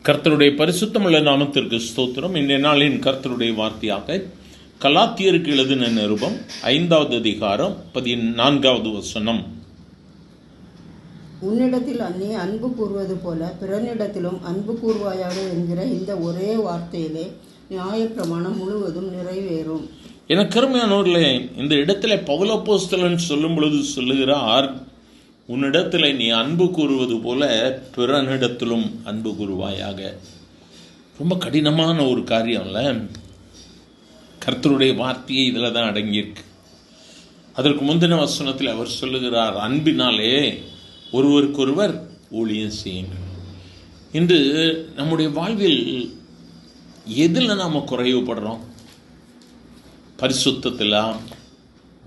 கர்த்தருடைய பரிசுத்தமுள்ள நாமத்திற்கு ஸ்தோத்திரம். இன்றைய நாளின் கர்த்தருடைய வார்த்தையாக கலாத்தியருக்கு எழுதின நிருபம் 5வது அதிகாரம் 14வது வசனம். உன்னிடத்தில் நீ அன்பு கூறுவது போல பிறனிடத்திலும் அன்பு கூறுவாயாக என்கிற இந்த ஒரே வார்த்தையிலே நியாயப்பிரமாணம் முழுவதும் நிறைவேறும். எனக்கு அருமையானவர்களே, இந்த இடத்துல பவுல் அப்போஸ்தலன் சொல்லும் பொழுது சொல்லுகிறார், உன்னிடத்தில் நீ அன்பு கூறுவது போல பிறனிடத்திலும் அன்பு கூறுவாயாக. ரொம்ப கடினமான ஒரு காரியம்ல. கர்த்தருடைய வார்த்தையை இதில் தான் அடங்கியிருக்கு. அதற்கு முந்தின வசனத்தில் அவர் சொல்லுகிறார், அன்பினாலே ஒருவருக்கொருவர் ஊழியம் செய்யுங்கள். இன்று நம்முடைய வாழ்வில் எதில் நாம் குறைவுபடுறோம்? பரிசுத்தத்திலா,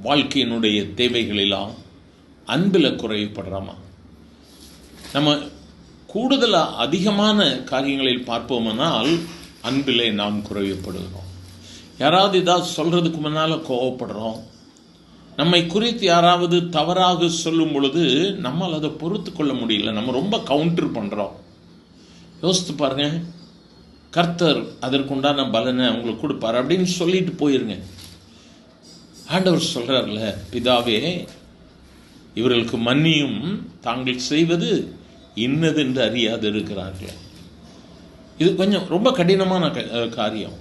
வாழ்க்கையினுடைய தேவைகளிலா, அன்பில் குறைவுபடுறோமா? நம்ம கூடுதலாக அதிகமான காரியங்களில் பார்ப்போமானால் அன்பிலே நாம் குறைவுபடுகிறோம். யாராவது ஏதாவது சொல்கிறதுக்கு முன்னால் கோவப்படுறோம். நம்மை குறித்து யாராவது தவறாக சொல்லும் பொழுது நம்மால் அதை பொறுத்து கொள்ள முடியல. நம்ம ரொம்ப கவுண்டர் பண்ணுறோம். யோசித்து பாருங்க, கர்த்தர் அதற்குண்டான பலனை உங்களுக்கு கொடுப்பார் அப்படின்னு சொல்லிட்டு போயிருங்க. ஆண்டவர் சொல்கிறார்ல, பிதாவே இவர்களுக்கு மன்னியும், தாங்கள் செய்வது இன்னதென்று அறியாது இருக்கிறார்கள். இது கொஞ்சம் ரொம்ப கடினமான காரியம்.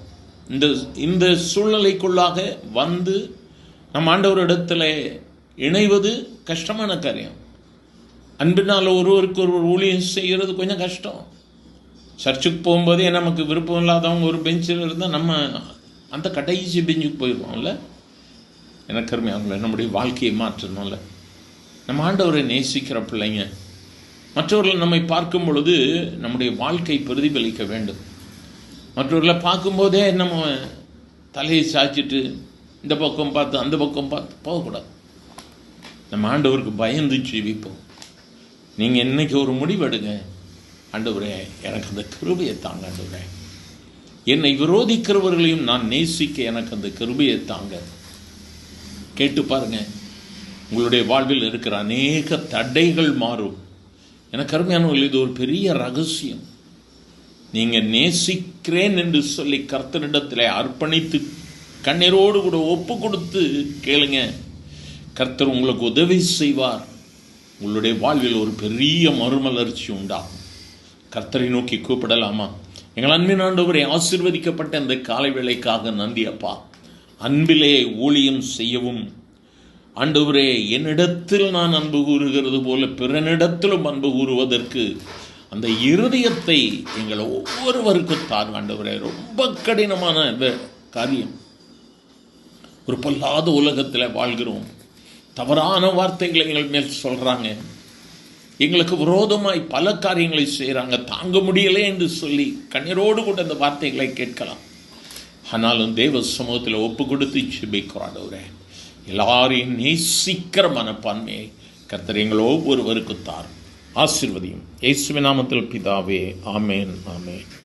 இந்த சூழ்நிலைக்குள்ளாக வந்து நம் ஆண்டவரிடத்தில் இணைவது கஷ்டமான காரியம். அன்பினால் ஒருவருக்கு ஒருவர் ஊழியம் செய்கிறது கொஞ்சம் கஷ்டம். சர்ச்சுக்கு போகும்போதே நமக்கு விருப்பம் இல்லாதவங்க ஒரு பெஞ்சில் இருந்தால் நம்ம அந்த கடைசி பெஞ்சுக்கு போயிடுவோம்ல. எனக்கு அருமையானவர்களே, நம்முடைய வாழ்க்கையை மாற்றணும்ல. நம்ம ஆண்டவரை நேசிக்கிற பிள்ளைங்க மற்றவர்கள் நம்மை பார்க்கும் பொழுது நம்முடைய வாழ்க்கை பிரதிபலிக்க வேண்டும். மற்றவர்களை பார்க்கும்போதே நம்ம தலையை சாய்ச்சிட்டு இந்த பக்கம் பார்த்து அந்த பக்கம் பார்த்து போகக்கூடாது. நம்ம ஆண்டவருக்கு பயந்து ஜீவிப்போம். நீங்கள் இன்னைக்கு ஒரு முடிவெடுங்க, ஆண்டவரே எனக்கு அந்த கிருபையை தாங்க, ஆண்டவரே என்னை விரோதிக்கிறவர்களையும் நான் நேசிக்க எனக்கு அந்த கிருபையை தாங்க. கேட்டு பாருங்க, உங்களுடைய வாழ்வில் இருக்கிற அநேக தடைகள் மாறும். எனக்கு அருமையானவர்கள், இது ஒரு பெரிய ரகசியம். நீங்கள் நேசிக்கிறேன் என்று சொல்லி கர்த்தரிடத்தில் அர்ப்பணித்து கண்ணீரோடு கூட ஒப்பு கொடுத்து கேளுங்க, கர்த்தர் உங்களுக்கு உதவி செய்வார். உங்களுடைய வாழ்வில் ஒரு பெரிய மறுமலர்ச்சி உண்டாகும். கர்த்தரை நோக்கி கூப்பிடலாமா? எங்கள் அன்பின் ஆண்டவரை, ஆசீர்வதிக்கப்பட்ட அந்த காலை வேளைக்காக நன்றி அப்பா. அன்பிலே ஊழியம் செய்யவும் ஆண்டவரே, என்னிடத்தில் நான் அன்பு கூறுகிறது போல பிறனிடத்திலும் அன்பு கூறுவதற்கு அந்த இருதயத்தை எங்கள் ஒவ்வொருவருக்கும் தாங்க ஆண்டவரே. ரொம்ப கடினமான இந்த காரியம். ஒரு பொல்லாத உலகத்தில் வாழ்கிறோம். தவறான வார்த்தைகளை எங்கள் மேல் சொல்கிறாங்க. எங்களுக்கு விரோதமாய் பல காரியங்களை செய்கிறாங்க. தாங்க முடியலை என்று சொல்லி கண்ணீரோடு கூட அந்த வார்த்தைகளை கேட்கலாம். ஆனாலும் தேவ சமூகத்தில் ஒப்பு கொடுத்து ஜெபிக்கிறோம். எல்லாரையும் நேசிக்கிற மனப்பான்மையை கர்த்தர் எங்கள் ஒவ்வொருவருக்கு தாரும். ஆசீர்வதியும். இயேசுவின் நாமத்தில் பிதாவே, ஆமேன், ஆமேன்.